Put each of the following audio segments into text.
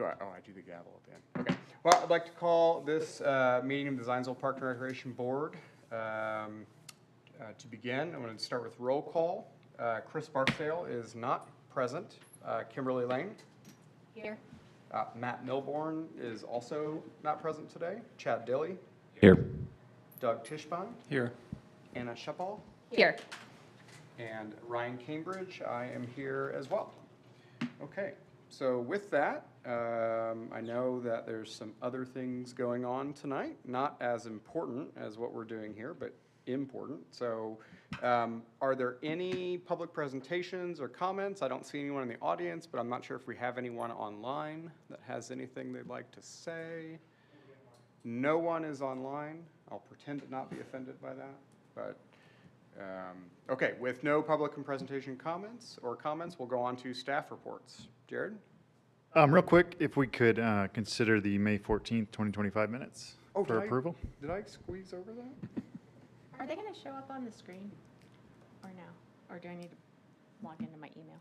I do the gavel at the end. Okay. Well, I'd like to call this meeting of the Zionsville Park and Recreation Board to begin. I'm going to start with roll call. Chris Barksdale is not present. Kimberly Lane. Here. Matt Milborn is also not present today. Chad Dilly. Here. Doug Tischbein. Here. Anna Shepall. Here. And Ryan Cambridge. I am here as well. Okay. So with that, I know that there's some other things going on tonight, not as important as what we're doing here, but important. So are there any public presentations or comments? I don't see anyone in the audience, but I'm not sure if we have anyone online that has anything they'd like to say. No one is online. I'll pretend to not be offended by that, but okay, with no public and presentation comments, we'll go on to staff reports. Jared? Real quick, if we could consider the May 14th, 2025 minutes for approval. Did I squeeze over that? Are they going to show up on the screen or no? Or do I need to log into my email?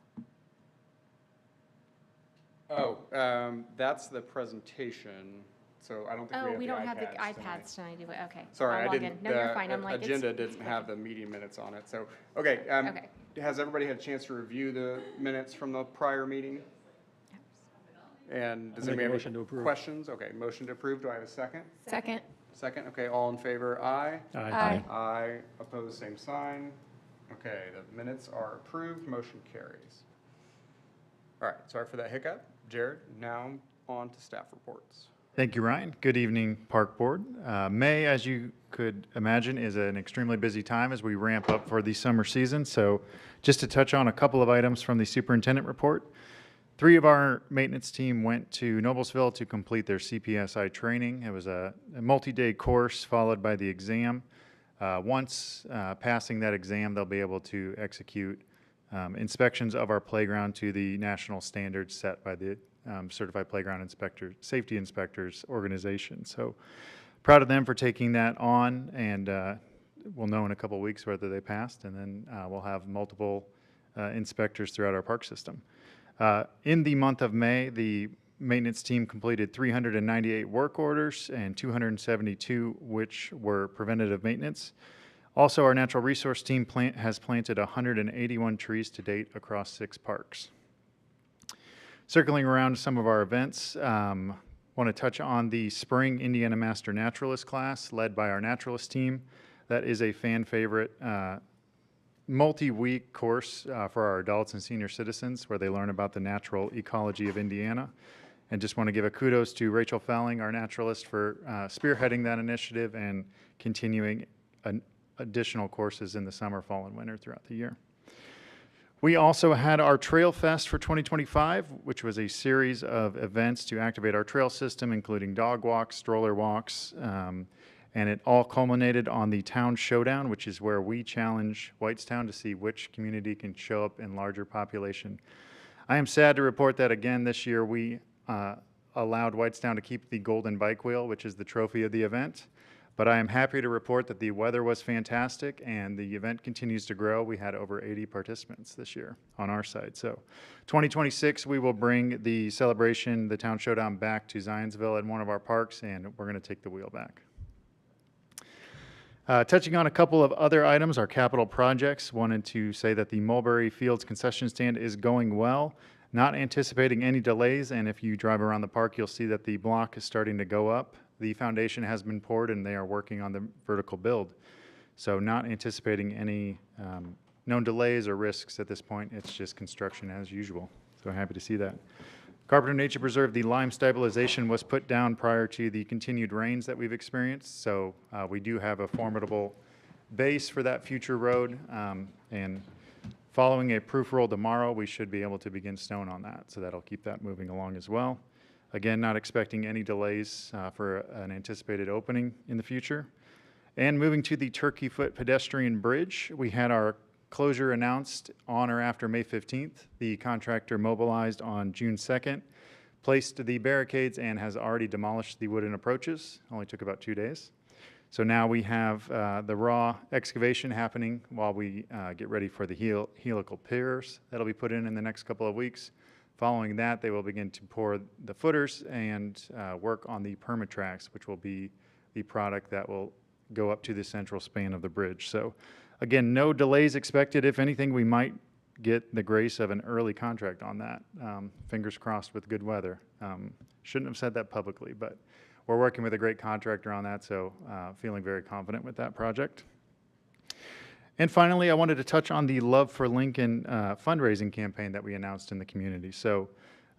Oh, that's the presentation. So I don't think Oh, we don't have have the tonight. iPads tonight, do we? Okay. Sorry, I'll I log didn't. in. No, you're fine. I'm like, agenda it's didn't have the working. meeting minutes on it. So, okay. Okay. Has everybody had a chance to review the minutes from the prior meeting? And does anybody have any questions? Okay, motion to approve. Do I have a second? Second. Second. Okay, all in favor? Aye. Aye. Aye. Opposed, same sign. Okay, the minutes are approved. Motion carries. All right, sorry for that hiccup. Jared, now on to staff reports. Thank you, Ryan. Good evening, Park Board. May, as you could imagine, is an extremely busy time as we ramp up for the summer season. So just to touch on a couple of items from the superintendent report. 3 of our maintenance team went to Noblesville to complete their CPSI training. It was a multi-day course followed by the exam. Once passing that exam, they'll be able to execute inspections of our playground to the national standards set by the Certified Playground Inspector, Safety Inspectors organization. So proud of them for taking that on, and we'll know in a couple of weeks whether they passed, and then we'll have multiple inspectors throughout our park system. In the month of May, the maintenance team completed 398 work orders and 272 which were preventative maintenance. Also, our natural resource team has planted 181 trees to date across 6 parks. Circling around some of our events, want to touch on the Spring Indiana Master Naturalist class led by our naturalist team. That is a fan favorite multi-week course for our adults and senior citizens where they learn about the natural ecology of Indiana. And just want to give a kudos to Rachel Felling, our naturalist, for spearheading that initiative and continuing additional courses in the summer, fall, and winter throughout the year. We also had our Trail Fest for 2025, which was a series of events to activate our trail system, including dog walks, stroller walks, and it all culminated on the Town Showdown, which is where we challenge Whitestown to see which community can show up in larger population. I am sad to report that again this year we allowed Whitestown to keep the golden bike wheel, which is the trophy of the event. But I am happy to report that the weather was fantastic and the event continues to grow. We had over 80 participants this year on our side. So 2026, we will bring the celebration, the Town Showdown, back to Zionsville in one of our parks, and we're going to take the wheel back. Touching on a couple of other items, our capital projects, wanted to say that the Mulberry Fields concession stand is going well, not anticipating any delays, and if you drive around the park, you'll see that the block is starting to go up. The foundation has been poured and they are working on the vertical build. So not anticipating any known delays or risks at this point. It's just construction as usual. So happy to see that. Carpenter Nature Preserve, the lime stabilization was put down prior to the continued rains that we've experienced. So we do have a formidable base for that future road. And following a proof roll tomorrow, we should be able to begin stone on that. So that'll keep that moving along as well. Again, not expecting any delays for an anticipated opening in the future. And moving to the Turkey Foot pedestrian bridge, we had our closure announced on or after May 15th. The contractor mobilized on June 2nd, placed the barricades, and has already demolished the wooden approaches. Only took about 2 days. So now we have the raw excavation happening while we get ready for the helical piers that'll be put in the next couple of weeks, Following that, they will begin to pour the footers and work on the permatracks, which will be the product that will go up to the central span of the bridge. So again, no delays expected. If anything, we might get the grace of an early contract on that. Fingers crossed with good weather. Shouldn't have said that publicly, but we're working with a great contractor on that, so feeling very confident with that project. And finally, I wanted to touch on the Love for Lincoln fundraising campaign that we announced in the community. So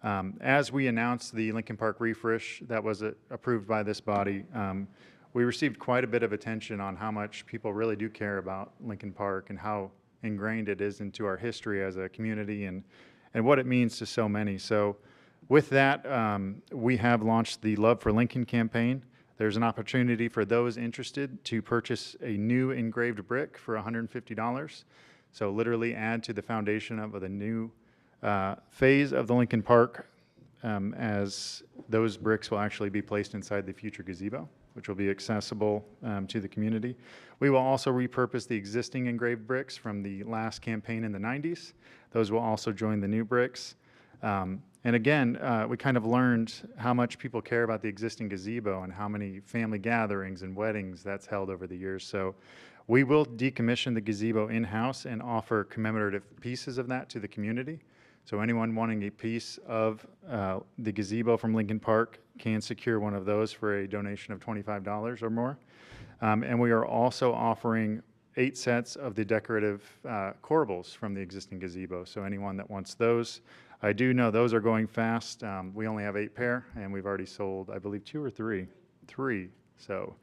as we announced the Lincoln Park refresh that was approved by this body, we received quite a bit of attention on how much people really do care about Lincoln Park and how ingrained it is into our history as a community and what it means to so many. So with that, we have launched the Love for Lincoln campaign. There's an opportunity for those interested to purchase a new engraved brick for $150. So literally add to the foundation of the new phase of the Lincoln Park, as those bricks will actually be placed inside the future gazebo, which will be accessible to the community. We will also repurpose the existing engraved bricks from the last campaign in the 90s. Those will also join the new bricks. And again, we kind of learned how much people care about the existing gazebo and how many family gatherings and weddings that's held over the years. So we will decommission the gazebo in-house and offer commemorative pieces of that to the community. So anyone wanting a piece of the gazebo from Lincoln Park can secure one of those for a donation of $25 or more. And we are also offering 8 sets of the decorative corbels from the existing gazebo. So anyone that wants those, I do know those are going fast. We only have 8 pair, and we've already sold, I believe, 2 or 3. 3. So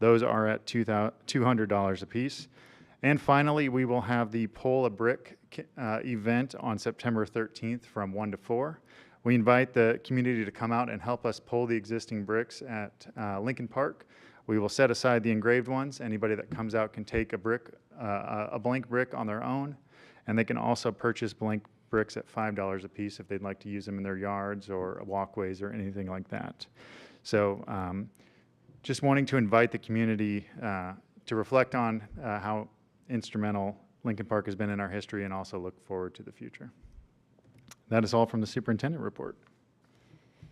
those are at $200 a piece. And finally, we will have the Pull a Brick event on September 13th from 1 to 4. We invite the community to come out and help us pull the existing bricks at Lincoln Park. We will set aside the engraved ones. Anybody that comes out can take a brick, a blank brick on their own, and they can also purchase blank bricks at $5 a piece if they'd like to use them in their yards or walkways or anything like that. So just wanting to invite the community to reflect on how instrumental Lincoln Park has been in our history and also look forward to the future. That is all from the superintendent report.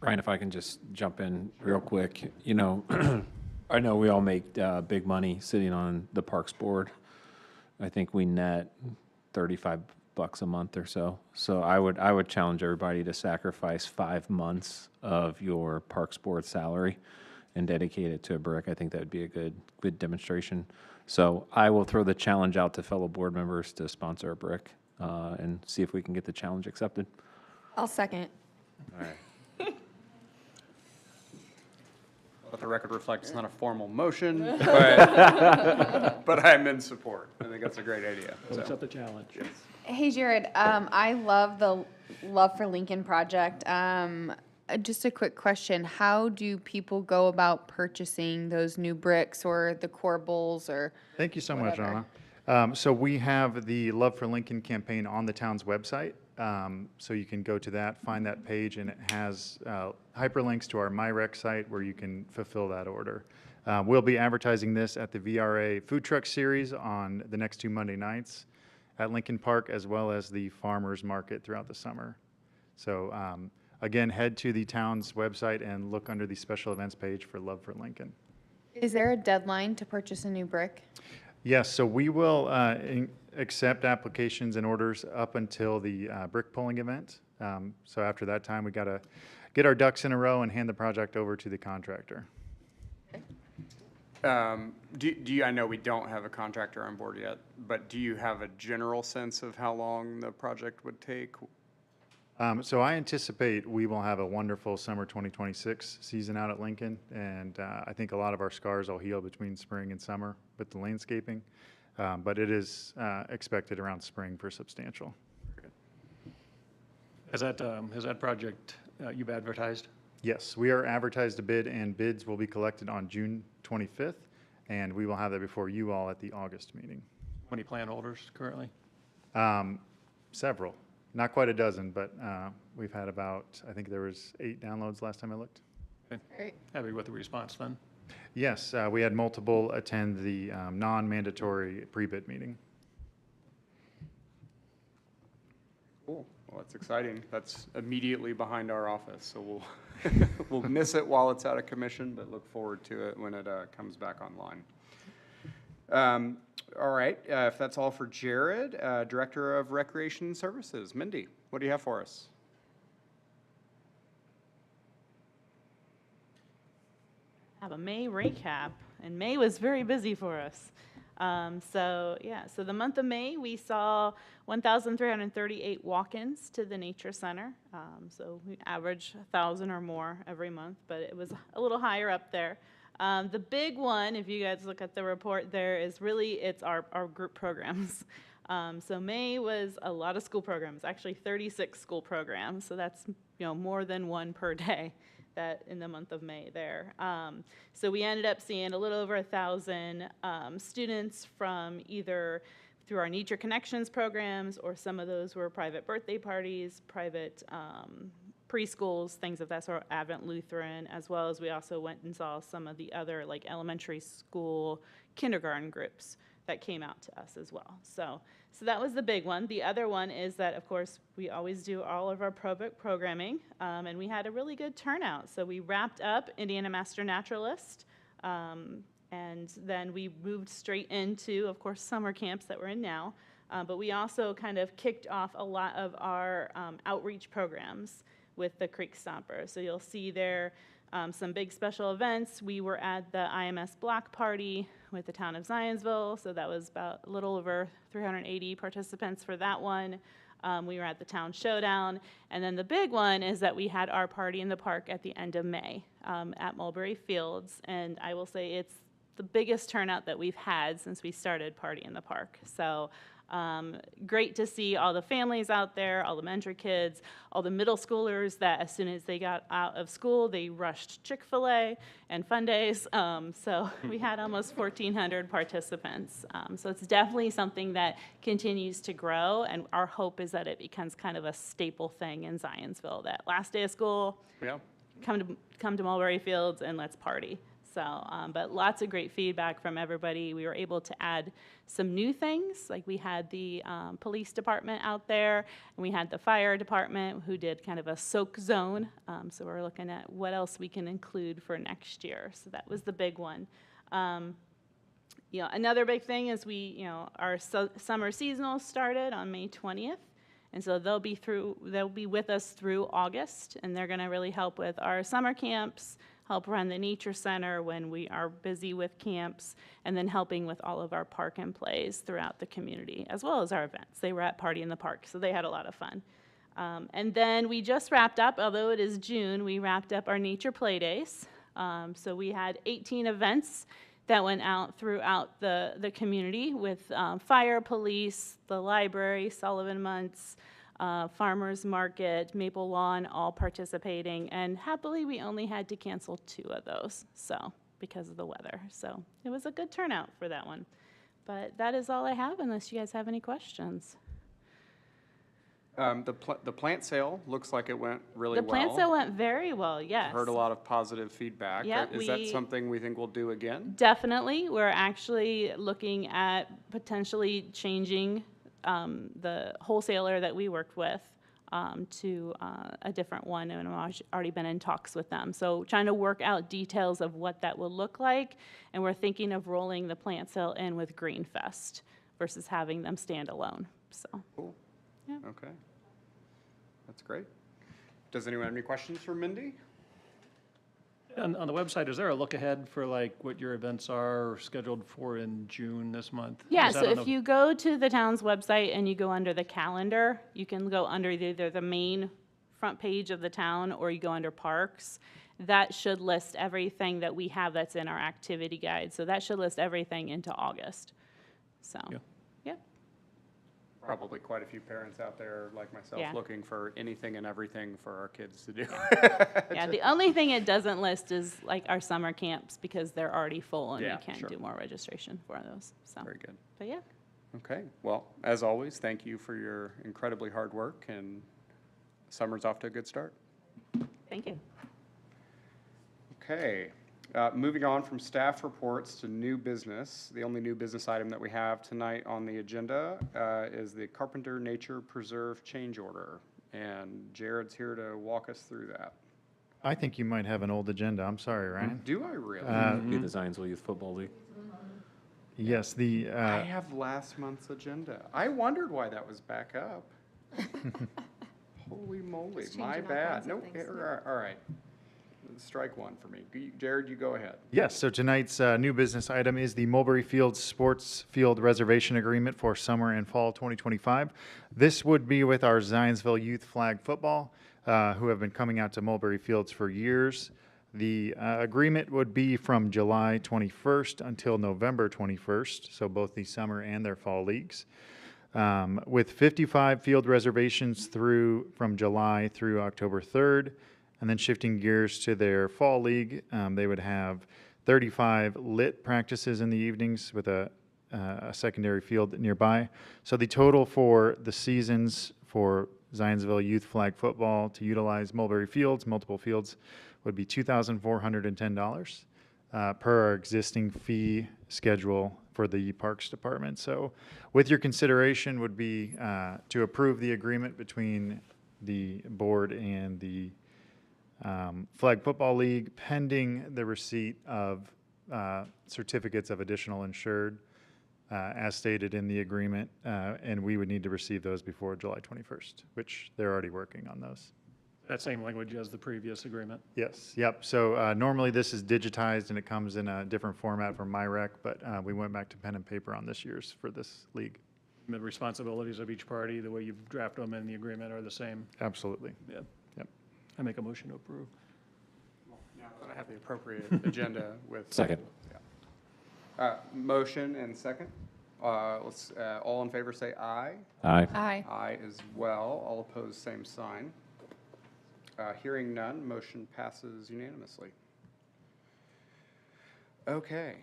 Ryan, if I can just jump in real quick, you know, I know we all make big money sitting on the Parks Board. I think we net $35 a month or so. So I would challenge everybody to sacrifice 5 months of your Parks Board salary and dedicate it to a brick. I think that would be a good demonstration. So I will throw the challenge out to fellow board members to sponsor a brick and see if we can get the challenge accepted. I'll second. All right. Let the record reflect it's not a formal motion, but I'm in support. I think that's a great idea. We'll So, accept the challenge. Hey, Jared, I love the Love for Lincoln project. Just a quick question. How do people go about purchasing those new bricks or the corbels or? Thank you so much, Whatever. Anna. So we have the Love for Lincoln campaign on the town's website. So you can go to that, find that page, and it has hyperlinks to our MyRec site where you can fulfill that order. We'll be advertising this at the VRA Food Truck Series on the next 2 Monday nights at Lincoln Park, as well as the Farmers Market throughout the summer. So again, head to the town's website and look under the special events page for Love for Lincoln. Is there a deadline to purchase a new brick? Yes, so we will accept applications and orders up until the brick pulling event. So after that time, we got to get our ducks in a row and hand the project over to the contractor. do you, I know we don't have a contractor on board yet, but do you have a general sense of how long the project would take? So I anticipate we will have a wonderful summer 2026 season out at Lincoln, and I think a lot of our scars will heal between spring and summer with the landscaping, but it is expected around spring for substantial. Has that project you've advertised? Yes, we are advertised to bid, and bids will be collected on June 25th, and we will have that before you all at the August meeting. How many plan holders currently? Several. Not quite a dozen, but we've had about, I think there was 8 downloads last time I looked. Great. Happy with the response then? Yes, we had multiple attend the non-mandatory pre-bid meeting. Cool. Cool. Well, that's exciting. That's immediately behind our office, so we'll, we'll miss it while it's out of commission, but look forward to it when it comes back online. All right, if that's all for Jared, Director of Recreation Services, Mindy, what do you have for us? Have a May recap, and May was very busy for us. So the month of May, we saw 1,338 walk-ins to the Nature Center. So we average 1,000 or more every month, but it was a little higher up there. The big one, if you guys look at the report there, is really, it's our group programs. So May was a lot of school programs, actually 36 school programs. So that's, more than one per day that in the month of May there. So we ended up seeing a little over 1,000 students from either through our Nature Connections programs, or some of those were private birthday parties, private preschools, things of that sort, Advent Lutheran, as well as we also went and saw some of the other like elementary school, kindergarten groups that came out to us as well. So that was the big one. The other one is that, of course, we always do all of our programming, and we had a really good turnout. So we wrapped up Indiana Master Naturalist, and then we moved straight into, of course, summer camps that we're in now. But we also kind of kicked off a lot of our outreach programs with the Creek Stomper. So you'll see there some big special events. We were at the IMS Block Party with the town of Zionsville, so that was about a little over 380 participants for that one. We were at the town showdown, and then the big one is that we had our party in the park at the end of May at Mulberry Fields, and I will say it's the biggest turnout that we've had since we started Party in the Park. So great to see all the families out there, all the elementary kids, all the middle schoolers that as soon as they got out of school, they rushed Chick-fil-A and Fun Days. So we had almost 1,400 participants. So it's definitely something that continues to grow, and our hope is that it becomes kind of a staple thing in Zionsville, that last day of school, Yeah. come to Mulberry Fields and let's party. So, but lots of great feedback from everybody. We were able to add some new things, like we had the police department out there, and we had the fire department who did kind of a soak zone. So we're looking at what else we can include for next year. So that was the big one. Another big thing is our summer seasonal started on May 20th. And so they'll be with us through August, and they're gonna really help with our summer camps, help run the Nature Center when we are busy with camps, and then helping with all of our park and plays throughout the community, as well as our events. They were at Party in the Park, so they had a lot of fun. And then we just wrapped up, although it is June, we wrapped up our Nature Play Days. So we had 18 events that went out throughout the community with fire, police, the library, Sullivan Muntz, Farmers Market, Maple Lawn, all participating, and happily we only had to cancel 2 of those, so because of the weather. So it was a good turnout for that one. But that is all I have, unless you guys have any questions. The plant sale looks like it went really well. The plant sale went very well, yes. Heard a lot of positive feedback. Yep, Is that something we think we'll do again? Definitely. We're actually looking at potentially changing the wholesaler that we worked with to a different one, and I've already been in talks with them. So trying to work out details of what that will look like, and we're thinking of rolling the plant sale in with Green Fest versus having them stand alone. So. Cool. Yeah. Okay. That's great. Does anyone have any questions for Mindy? On the website, is there a look ahead for like what your events are scheduled for in June this month? Yeah, Is that so on if the- you go to the town's website and you go under the calendar, you can go under either the main front page of the town or you go under parks. That should list everything that we have that's in our activity guide. So that should list everything into August. So, Yeah. yep. Probably quite a few parents out there like myself Yeah. looking for anything and everything for our kids to do. Yeah, the only thing it doesn't list is like our summer camps because they're already full and Yeah, we can't sure. do more registration for those. So, Very good. but yeah. Okay. Well, as always, thank you for your incredibly hard work, and summer's off to a good start. Thank you. Okay. Moving on from staff reports to new business, the only new business item that we have tonight on the agenda is the Carpenter Nature Preserve change order. And Jared's here to walk us through that. I think you might have an old agenda. I'm sorry, Ryan. Do I really? Be the Zionsville Youth Football League. Yes, I have last month's agenda. I wondered why that was back up. Holy moly, Just my changing all bad. kinds of No, things. all right. Strike one for me. Jared, you go ahead. yes. So tonight's new business item is the Mulberry Fields Sports Field Reservation Agreement for summer and fall 2025. This would be with our Zionsville Youth Flag Football, who have been coming out to Mulberry Fields for years. The agreement would be from July 21st until November 21st, so both the summer and their fall leagues. With 55 field reservations from July through October 3rd, and then shifting gears to their fall league, they would have 35 lit practices in the evenings with a secondary field nearby. So the total for the seasons for Zionsville Youth Flag Football to utilize Mulberry Fields, multiple fields, would be $2,410 per our existing fee schedule for the Parks Department. So with your consideration would be to approve the agreement between the board and the Flag Football League pending the receipt of certificates of additional insured as stated in the agreement, and we would need to receive those before July 21st, which they're already working on those. That same language as the previous agreement. Yes, yep. So normally this is digitized and it comes in a different format from MyRec, but we went back to pen and paper on this year's for this league. The responsibilities of each party, the way you draft them in the agreement are the same. Absolutely. Yeah. Yep. I make a motion to approve. Now that I have the appropriate agenda with. Second. Motion and second. Let's, all in favor say aye. Aye. Aye. Aye as well. All opposed, same sign. Hearing none, motion passes unanimously. Okay,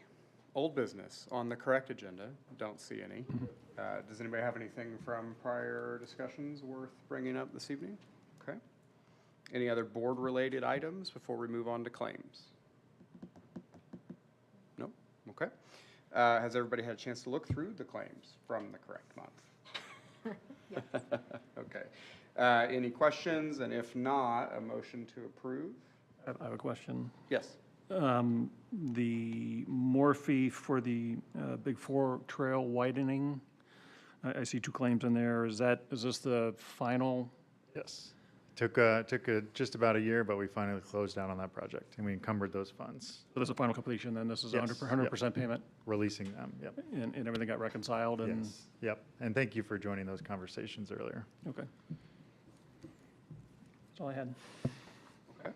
old business on the correct agenda. Don't see any. Does anybody have anything from prior discussions worth bringing up this evening? Okay. Any other board-related items before we move on to claims? No? Okay. Has everybody had a chance to look through the claims from the correct month? Okay. Any questions? And if not, a motion to approve? I have a question. Yes. The Morphe for the Big Four trail widening, I see two claims in there. Is this the final? Yes. Took just about a year, but we finally closed out on that project and we encumbered those funds, So this is a final completion, then this is Yes. 100% payment, releasing them. Yep. and everything got reconciled and? Yes. Yep. And thank you for joining those conversations earlier. Okay. That's all I had. Okay.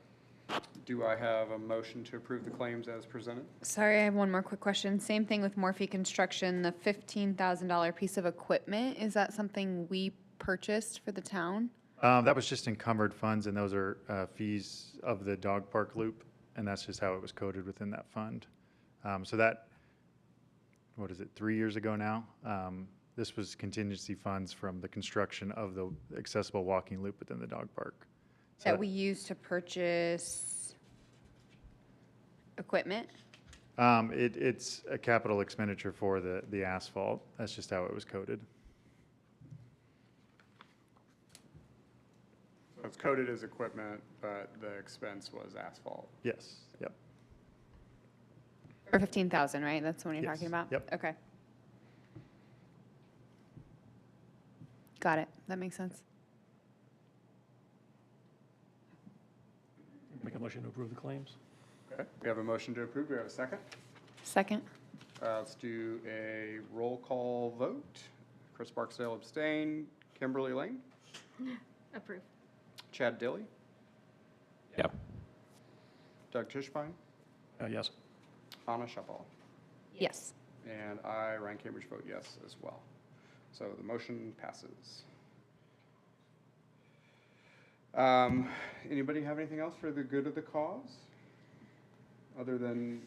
Do I have a motion to approve the claims as presented? Sorry, I have one more quick question. Same thing with Morphe Construction, the $15,000 piece of equipment. Is that something we purchased for the town? That was just encumbered funds, and those are fees of the dog park loop, and that's just how it was coded within that fund. So that, what is it, 3 years ago now? This was contingency funds from the construction of the accessible walking loop within the dog park. So That we used to purchase equipment? It's a capital expenditure for the asphalt. That's just how it was coded. So it's coded as equipment, but the expense was asphalt. Yes, yep. For 15,000, right? That's the one you're Yes. talking about? Yep. Okay. Got it. That makes sense. Make a motion to approve the claims. Okay, we have a motion to approve. Do we have a second? Second? Let's do a roll call vote. Chris Barksdale abstain. Kimberly Lane? Approve. Chad Dilly? Yep. Doug Tischbein? Yes. Anna Shepall? Yes. And I, Ryan Cambridge, vote yes as well. So the motion passes. Anybody have anything else for the good of the cause? Other than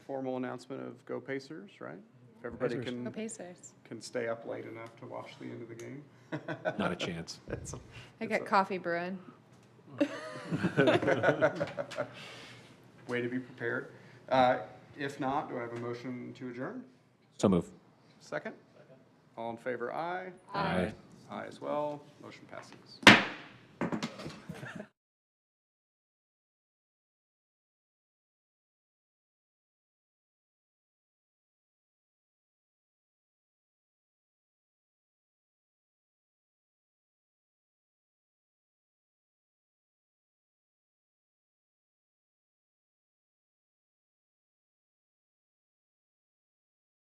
formal announcement of Go Pacers, right? If everybody Pacers. Go can Pacers. stay up late enough to watch the end of the game. Not a chance. I got coffee brewing. Way to be prepared. If not, do I have a motion to adjourn? So move. Second? All in favor, aye. Aye. Aye as well. Motion passes.